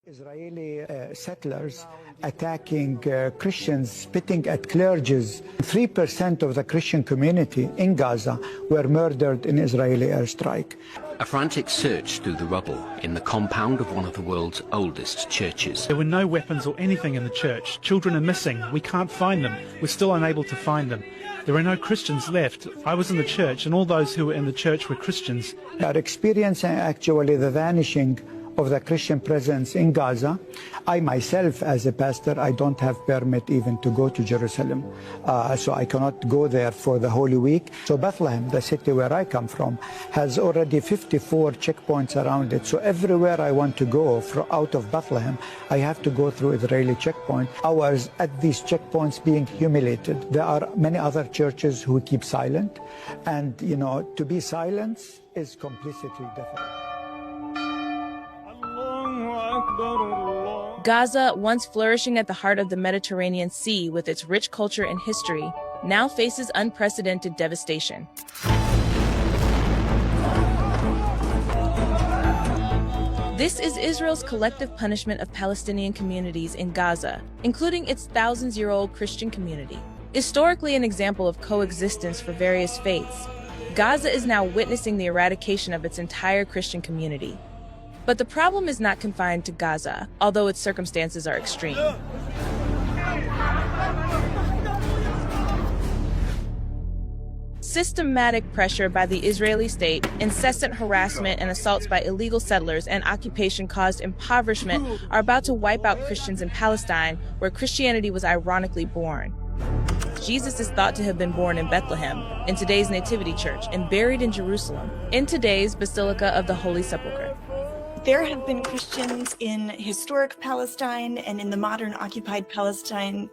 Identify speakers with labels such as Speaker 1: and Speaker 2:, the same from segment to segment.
Speaker 1: Israeli settlers attacking Christians, spitting at clergies. 3% of the Christian community in Gaza were murdered in Israeli airstrike.
Speaker 2: A frantic search through the rubble in the compound of one of the world's oldest churches.
Speaker 3: There were no weapons or anything in the church. Children are missing. We can't find them. We're still unable to find them. There are no Christians left. I was in the church, and all those who were in the church were Christians.
Speaker 1: We are experiencing actually the vanishing of the Christian presence in Gaza. I myself, as a pastor, I don't have permit even to go to Jerusalem, so I cannot go there for the Holy Week. So Bethlehem, the city where I come from, has already 54 checkpoints around it. So everywhere I want to go out of Bethlehem, I have to go through Israeli checkpoint. Ours at these checkpoints being humiliated. There are many other churches who keep silent, and to be silent is complicity, definitely.
Speaker 4: Gaza, once flourishing at the heart of the Mediterranean Sea with its rich culture and history, now faces unprecedented devastation. This is Israel's collective punishment of Palestinian communities in Gaza, including its thousands-year-old Christian community. Historically an example of coexistence for various faiths, Gaza is now witnessing the eradication of its entire Christian community. But the problem is not confined to Gaza, although its circumstances are extreme. Systematic pressure by the Israeli state, incessant harassment and assaults by illegal settlers, and occupation-caused impoverishment are about to wipe out Christians in Palestine, where Christianity was ironically born. Jesus is thought to have been born in Bethlehem, in today's Nativity Church, and buried in Jerusalem, in today's Basilica of the Holy Sepulchre.
Speaker 5: There have been Christians in historic Palestine and in the modern occupied Palestinian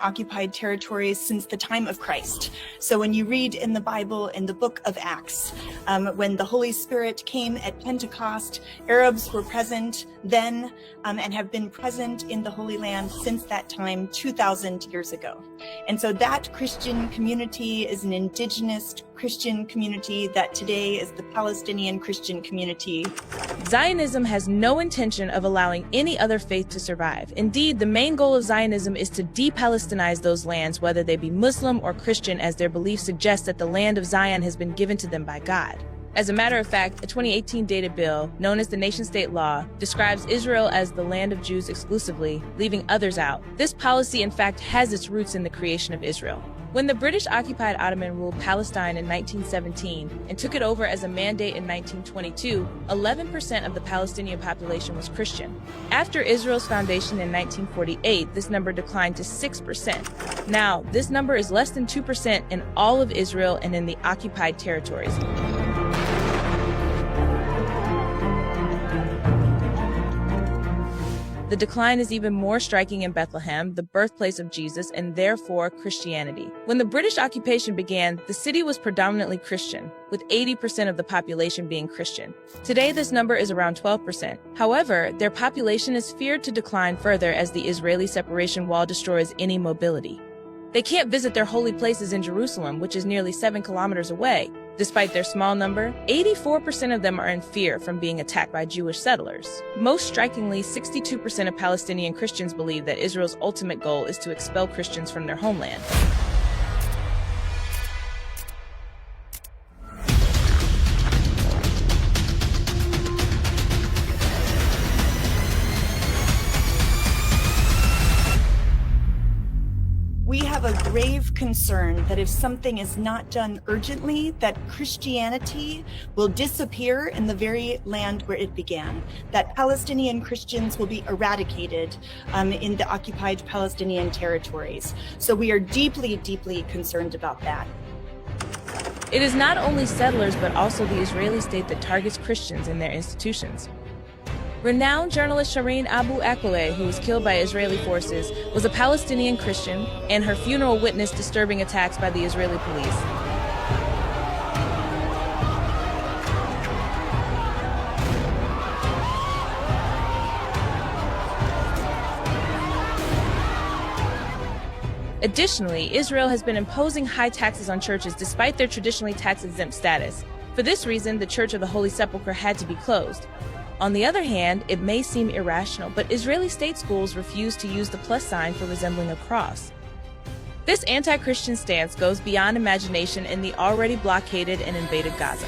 Speaker 5: occupied territories since the time of Christ. So when you read in the Bible, in the book of Acts, when the Holy Spirit came at Pentecost, Arabs were present then and have been present in the Holy Land since that time 2,000 years ago. And so that Christian community is an indigenous Christian community that today is the Palestinian Christian community.
Speaker 4: Zionism has no intention of allowing any other faith to survive. Indeed, the main goal of Zionism is to de-Palestinize those lands, whether they be Muslim or Christian, as their beliefs suggest that the land of Zion has been given to them by God. As a matter of fact, a 2018 dated bill, known as the nation-state law, describes Israel as the land of Jews exclusively, leaving others out. This policy, in fact, has its roots in the creation of Israel. When the British occupied Ottoman ruled Palestine in 1917 and took it over as a mandate in 1922, 11% of the Palestinian population was Christian. After Israel's foundation in 1948, this number declined to 6%. Now, this number is less than 2% in all of Israel and in the occupied territories. The decline is even more striking in Bethlehem, the birthplace of Jesus, and therefore Christianity. When the British occupation began, the city was predominantly Christian, with 80% of the population being Christian. Today, this number is around 12%. However, their population is feared to decline further as the Israeli separation wall destroys any mobility. They can't visit their holy places in Jerusalem, which is nearly 7 kilometers away. Despite their small number, 84% of them are in fear from being attacked by Jewish settlers. Most strikingly, 62% of Palestinian Christians believe that Israel's ultimate goal is to expel Christians from their homeland.
Speaker 5: We have a grave concern that if something is not done urgently, that Christianity will disappear in the very land where it began, that Palestinian Christians will be eradicated in the occupied Palestinian territories. So we are deeply, deeply concerned about that.
Speaker 4: It is not only settlers, but also the Israeli state that targets Christians in their institutions. Renowned journalist Shireen Abu Akleh, who was killed by Israeli forces, was a Palestinian Christian, and her funeral witnessed disturbing attacks by the Israeli police. Additionally, Israel has been imposing high taxes on churches despite their traditionally tax-exempt status. For this reason, the Church of the Holy Sepulchre had to be closed. On the other hand, it may seem irrational, but Israeli state schools refuse to use the plus sign for resembling a cross. This anti-Christian stance goes beyond imagination in the already blockaded and invaded Gaza.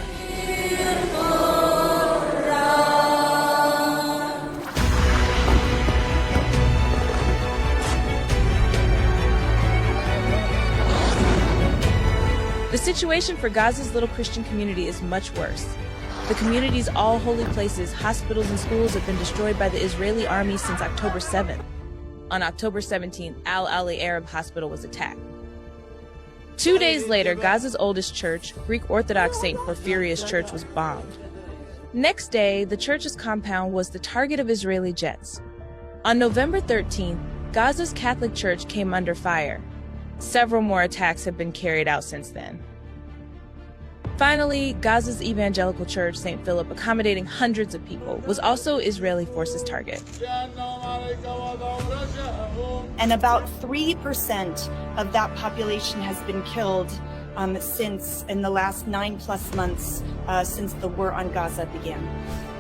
Speaker 4: The situation for Gaza's little Christian community is much worse. The community's all holy places, hospitals, and schools have been destroyed by the Israeli army since October 7th. On October 17th, Al-Ali Arab Hospital was attacked. 2 days later, Gaza's oldest church, Greek Orthodox St. Porphyrius Church, was bombed. Next day, the church's compound was the target of Israeli jets. On November 13th, Gaza's Catholic Church came under fire. Several more attacks have been carried out since then. Finally, Gaza's evangelical church, St. Philip, accommodating hundreds of people, was also Israeli forces' target.
Speaker 5: And about 3% of that population has been killed since in the last 9+ months since the war on Gaza began.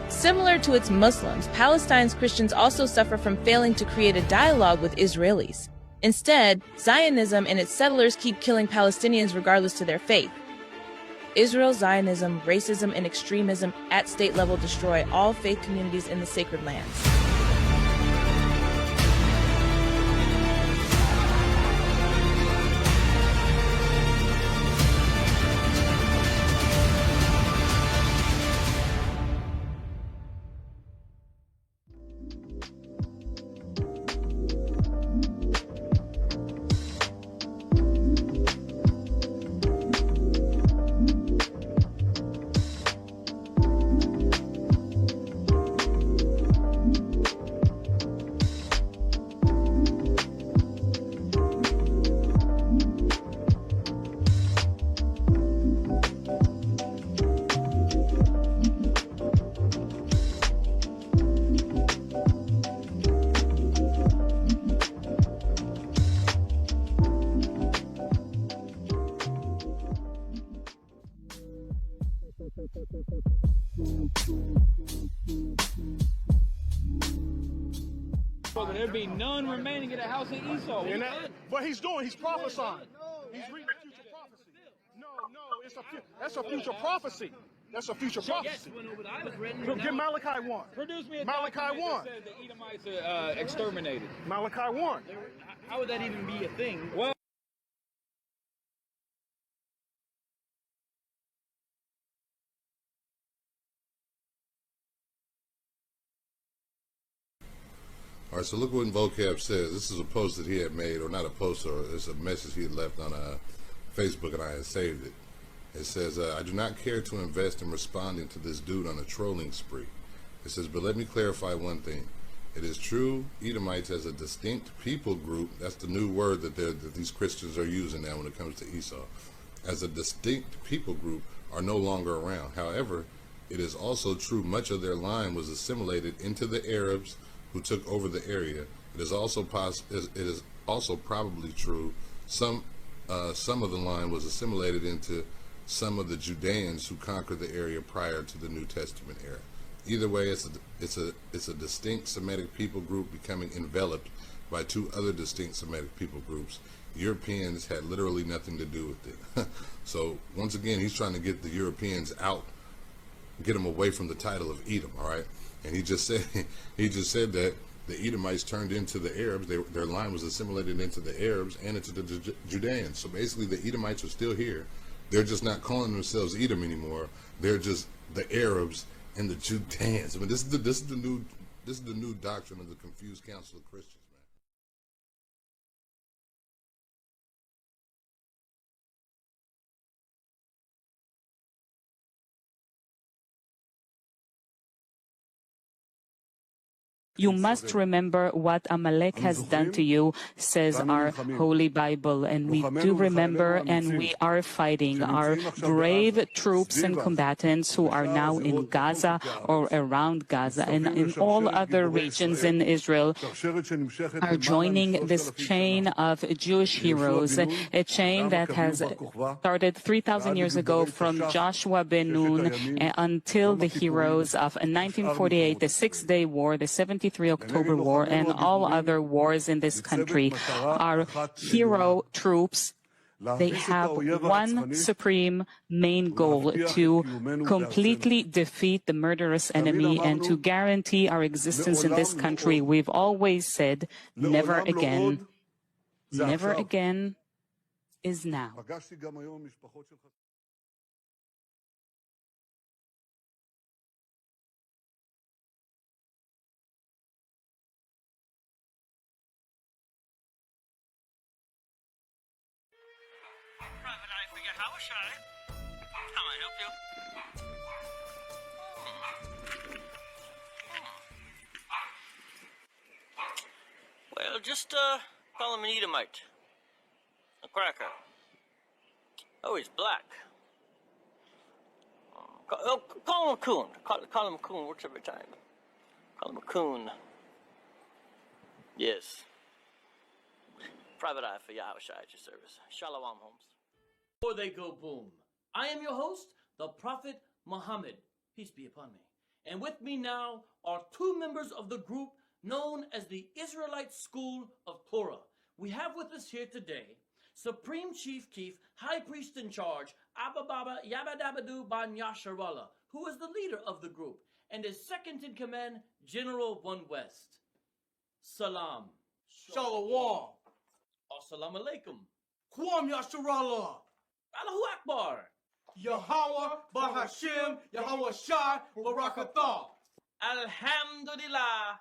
Speaker 4: Similar to its Muslims, Palestine's Christians also suffer from failing to create a dialogue with Israelis. Instead, Zionism and its settlers keep killing Palestinians regardless to their faith. Israel, Zionism, racism, and extremism at state level destroy all faith communities in the sacred lands.
Speaker 6: There be none remaining in the house of Esau.
Speaker 7: What he's doing, he's prophesying. He's reading a future prophecy. No, that's a future prophecy. That's a future prophecy. Get Malachi 1.
Speaker 6: Produce me a
Speaker 7: Malachi
Speaker 6: document
Speaker 7: 1.
Speaker 6: that says the Edomites are exterminated.
Speaker 7: Malachi 1.
Speaker 6: How would that even be a thing? Well,
Speaker 8: All right, so look what Vocab says. This is a post that he had made, or not a post, or it's a message he had left on Facebook, and I had saved it. It says, I do not care to invest in responding to this dude on a trolling spree. It says, but let me clarify one thing. It is true, Edomites as a distinct people group, that's the new word that these Christians are using now when it comes to Esau, as a distinct people group are no longer around. However, it is also true much of their line was assimilated into the Arabs who took over the area. It is also probably true some of the line was assimilated into some of the Judeans who conquered the area prior to the New Testament era. Either way, it's a distinct Semitic people group becoming enveloped by two other distinct Semitic people groups. Europeans had literally nothing to do with it. So once again, he's trying to get the Europeans out, get them away from the title of Edom. All right. And he just said that the Edomites turned into the Arabs. Their line was assimilated into the Arabs and into the Judeans. So basically, the Edomites are still here. They're just not calling themselves Edom anymore. They're just the Arabs and the Judeans. I mean, this is the new doctrine of the confused council of Christians.
Speaker 9: You must remember what Amalek has done to you, says our Holy Bible. And we do remember, and we are fighting. Our brave troops and combatants who are now in Gaza or around Gaza and in all other regions in Israel are joining this chain of Jewish heroes, a chain that has started 3,000 years ago from Joshua ben Nun until the heroes of 1948, the Six-Day War, the 73 October War, and all other wars in this country. Our hero troops, they have one supreme main goal: to completely defeat the murderous enemy and to guarantee our existence in this country. We've always said, never again. Never again is now.
Speaker 10: Private Eye for your house, How may I help you? Well, just call him an Edomite. A cracker. Oh, he's black. Call him a coon. Call him a coon. Works every time. Call him a coon. Yes. Private Eye for Yahweh at your service. Shalom, Holmes. Before they go boom, I am your host, the Prophet Muhammad. Peace be upon me. And with me now are two members of the group known as the Israelite School of Torah. We have with us here today Supreme Chief Keef, High Priest in Charge, Abba Baba Yabadabadu Ban Yasharallah, who is the leader of the group, and his second in command, General One West. Salam.
Speaker 7: Shalom.
Speaker 10: Assalamu alaikum.
Speaker 7: Kwam Yasharallah.
Speaker 10: Allahu Akbar.
Speaker 7: Yahweh Bahashim Yahweh Shai Barakatah.
Speaker 10: Alhamdulillah.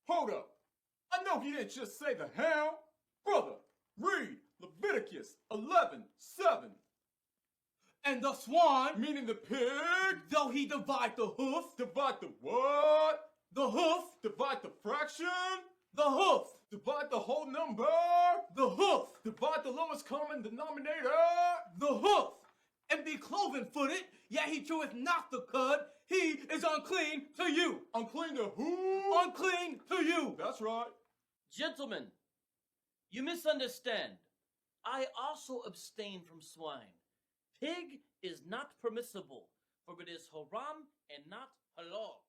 Speaker 7: Hold up. I know he didn't just say the ham. Brother, read Leviticus 11:7. And the swan, meaning the pig, though he divide the hoof, divide the what? The hoof, divide the fraction. The hoof, divide the whole number. The hoof, divide the lowest common denominator. The hoof, and be cloven-footed, yet he cheweth not the cud. He is unclean to you. Unclean to who? Unclean to you. That's right.
Speaker 10: Gentlemen, you misunderstand. I also abstain from swine. Pig is not permissible, for it is haram and not halal.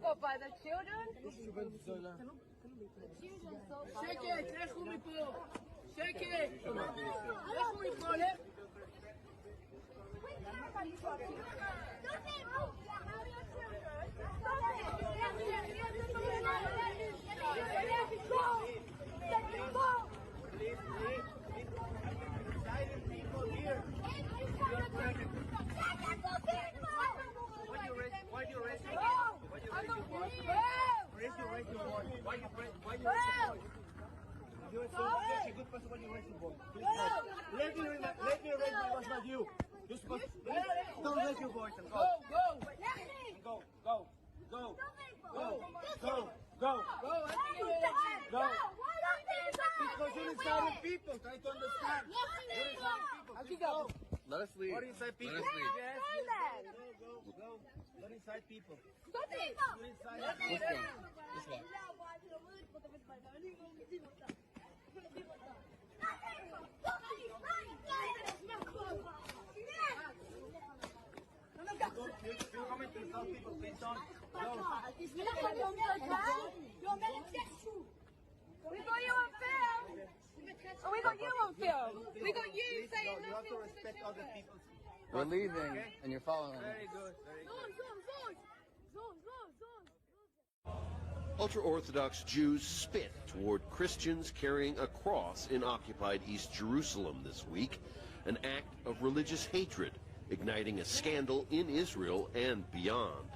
Speaker 11: Go by the children. Shake it, shake it.
Speaker 7: Why do you raise your voice? You're such a good person when you raise your voice. Let me raise my voice, not you. Don't raise your voice and go. Go. Because you're inside people. Try to understand. You're inside people. Let us leave. What inside people? Let us leave. Yes. Go. Let inside people. This way. You're coming to insult people. Please don't. Go.
Speaker 12: have to respect other people's.
Speaker 13: We're leaving, and you're following.
Speaker 12: Very good.
Speaker 14: Ultra-Orthodox Jews spit toward Christians carrying a cross in occupied East Jerusalem this week, an act of religious hatred, igniting a scandal in Israel and beyond.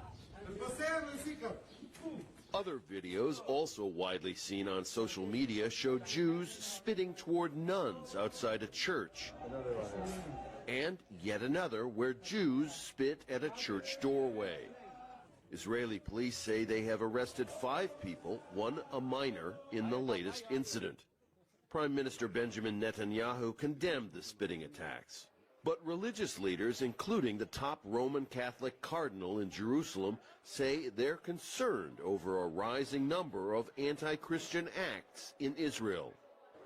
Speaker 14: Other videos, also widely seen on social media, show Jews spitting toward nuns outside a church. And yet another where Jews spit at a church doorway. Israeli police say they have arrested 5 people, one a minor, in the latest incident. Prime Minister Benjamin Netanyahu condemned the spitting attacks. But religious leaders, including the top Roman Catholic cardinal in Jerusalem, say they're concerned over a rising number of anti-Christian acts in Israel.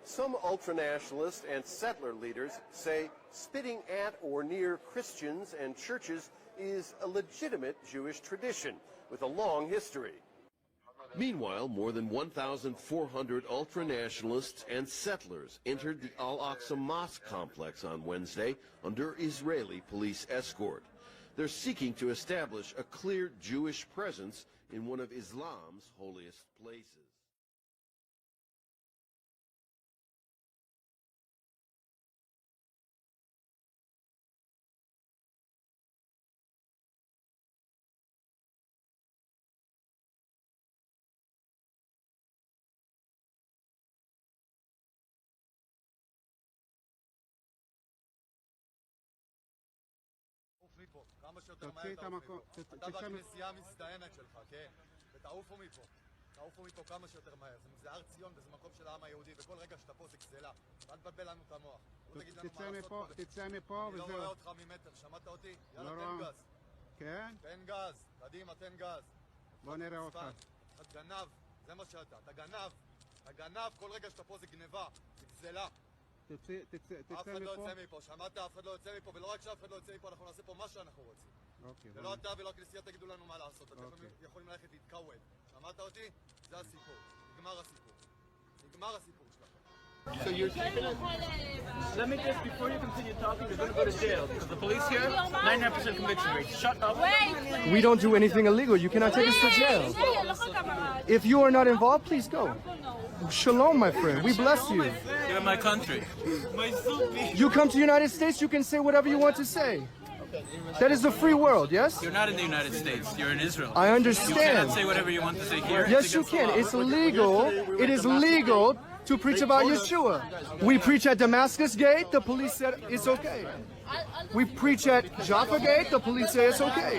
Speaker 14: Some ultranationalist and settler leaders say spitting at or near Christians and churches is a legitimate Jewish tradition with a long history. Meanwhile, more than 1,400 ultranationalists and settlers entered the Al-Aqsa Mosque complex on Wednesday under Israeli police escort. They're seeking to establish a clear Jewish presence in one of Islam's holiest places.
Speaker 12: כמה שיותר מהר תעופו מפה. אתה בכנסייה המזדיינת שלך, כן? ותעופו מפה. תעופו מפה כמה שיותר מהר. זה הר ציון וזה מקום של העם היהודי, וכל רגע שאתה פה זה גזלה. ואל תבלבל לנו את המוח. לא תגיד לנו מה לעשות פה.
Speaker 13: תצא מפה
Speaker 12: וזהו. אני לא רואה אותך ממטר, שמעת אותי? יאללה, תן גז.
Speaker 13: כן?
Speaker 12: תן גז. קדימה, תן גז.
Speaker 13: בוא נראה אותך.
Speaker 12: אתה גנב, זה מה שאתה. אתה גנב. אתה גנב, כל רגע שאתה פה זה גנבה. זה גזלה. אף אחד לא יוצא מפה, שמעת? אף אחד לא יוצא מפה, ולא רק שאף אחד לא יוצא מפה, אנחנו נעשה פה מה שאנחנו רוצים. ולא אתה ולא הכנסייה תגידו לנו מה לעשות, אתם יכולים ללכת להתקוות. שמעת אותי? זה הסיפור. נגמר הסיפור. נגמר הסיפור שלכם.
Speaker 6: So you're keeping it? Let me just, before you continue talking, you're going to go to jail. Because the police here, 99% conviction rate. Shut up.
Speaker 13: We don't do anything illegal. You cannot take us to jail. If you are not involved, please go. Shalom, my friend. We bless you.
Speaker 6: You're in my country.
Speaker 13: You come to the United States, you can say whatever you want to say. That is the free world, yes?
Speaker 6: You're not in the United States. You're in Israel.
Speaker 13: I understand.
Speaker 6: You cannot say whatever you want to say here.
Speaker 13: Yes, you can. It's legal. It is legal to preach about Yeshua. We preach at Damascus Gate. The police said it's okay. We preach at Jaffa Gate. The police say it's okay.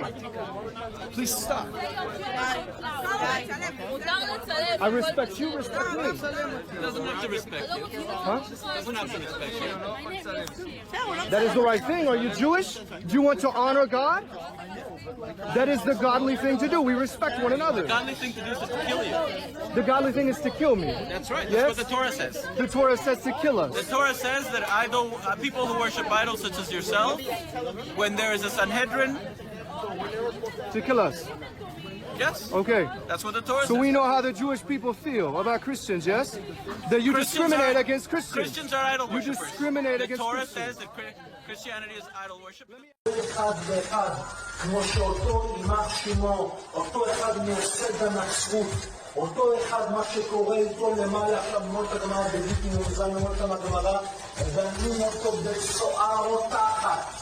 Speaker 13: Please stop. I respect you. Respect me.
Speaker 6: He doesn't have to respect you.
Speaker 13: Huh?
Speaker 6: Doesn't have to respect you.
Speaker 13: That is the right thing. Are you Jewish? Do you want to honor God? That is the godly thing to do. We respect one another.
Speaker 6: The godly thing to do is just to kill you.
Speaker 13: The godly thing is to kill me.
Speaker 6: That's right.
Speaker 13: Yes?
Speaker 6: That's what the Torah says.
Speaker 13: The Torah says to kill us.
Speaker 6: The Torah says that people who worship idols such as yourself, when there is a Sanhedrin,
Speaker 13: to kill us.
Speaker 6: Yes.
Speaker 13: Okay.
Speaker 6: That's what the Torah says.
Speaker 13: So we know how the Jewish people feel about Christians, yes? That you discriminate against Christians.
Speaker 6: Christians are idol worshippers.
Speaker 13: You discriminate against
Speaker 6: Christians. The Torah
Speaker 13: Christians.
Speaker 6: says that Christianity is idol worship.
Speaker 15: אחד ואחד, כמו שאותו יימח שמו, אותו אחד מייסד הנצרות, אותו אחד מה שקורה איתו למעלה, עכשיו מות הגמרא בגיטין ומזל ממות הגמרא, דנים אותו בצואה רותחת,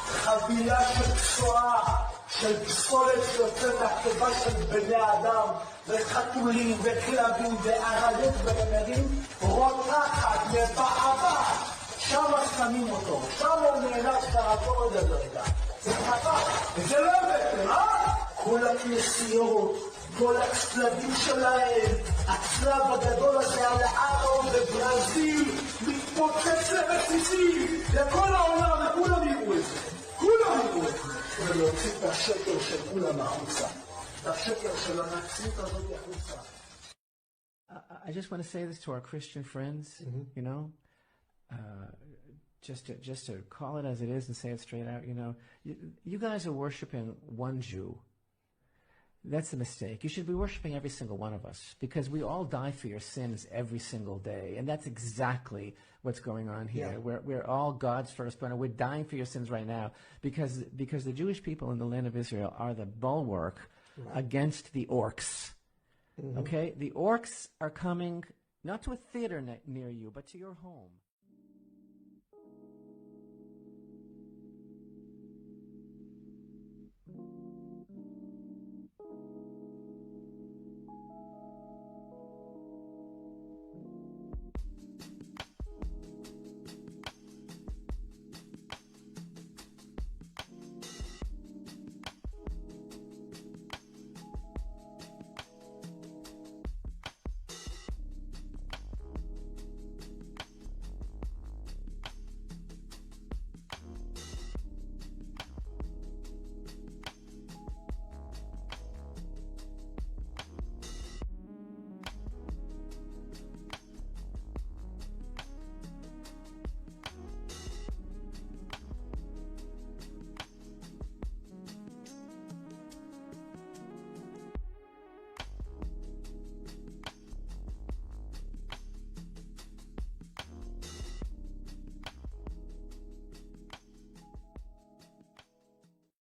Speaker 15: חבילה של צואה, של פסולת שיוצאת מהקיבה של בני האדם, וחתולים וכלבים ואריות ונמרים, רותחת, מבעבעת. שם שמים אותו, שם הוא נאלץ לעבור עוד הדרגה. זה חכה, וזה לא בטל, כל הכנסיות, כל הצלבים שלהם, הצלב הגדול הזה על הארון בברזיל, מתפוצץ לרציפים, לכל העולם, וכולם יראו את זה. כולם יראו את זה. ולהוציא את השקר של כולם החוצה. את השקר של הנצרות הזאת החוצה.
Speaker 16: I just want to say this to our Christian friends, you know. Just to call it as it is and say it straight out, you know, you guys are worshiping one Jew. That's a mistake. You should be worshiping every single one of us, because we all die for your sins every single day. And that's exactly what's going on here.
Speaker 17: Yeah.
Speaker 16: We're all God's firstborn, and we're dying for your sins right now because the Jewish people in the land of Israel are the bulwark against the orcs. Okay? The orcs are coming not to a theater near you, but to your home.